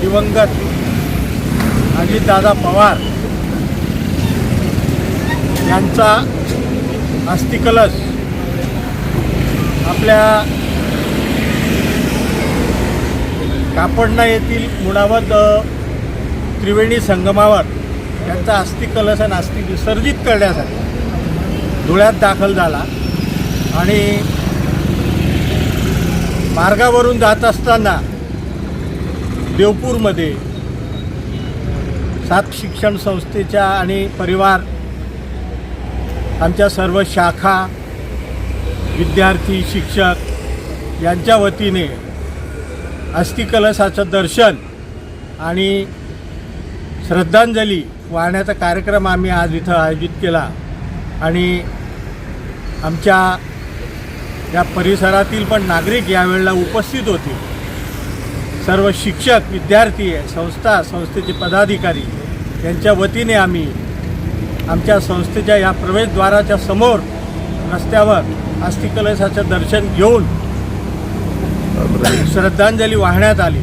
दिवंगत अजितदादा पवार यांचा अस्थिकलश आपल्या कापडणा येथील मुळावत त्रिवेणी संगमावर त्यांचा अस्थिकलश आणि अस्थि विसर्जित करण्यासाठी धुळ्यात दाखल झाला आणि मार्गावरून जात असताना देवपूरमध्ये सात शिक्षण संस्थेच्या आणि परिवार आमच्या सर्व शाखा विद्यार्थी शिक्षक यांच्या वतीने अस्थिकलशाचं दर्शन आणि श्रद्धांजली वाहण्याचा कार्यक्रम आम्ही आज इथं आयोजित केला आणि आमच्या या परिसरातील पण नागरिक यावेळेला उपस्थित होते. सर्व शिक्षक विद्यार्थी संस्थेचे पदाधिकारी यांच्या वतीने आम्ही आमच्या संस्थेच्या या प्रवेशद्वाराच्या समोर रस्त्यावर अस्थिकलशाचं दर्शन घेऊन श्रद्धांजली वाहण्यात आली.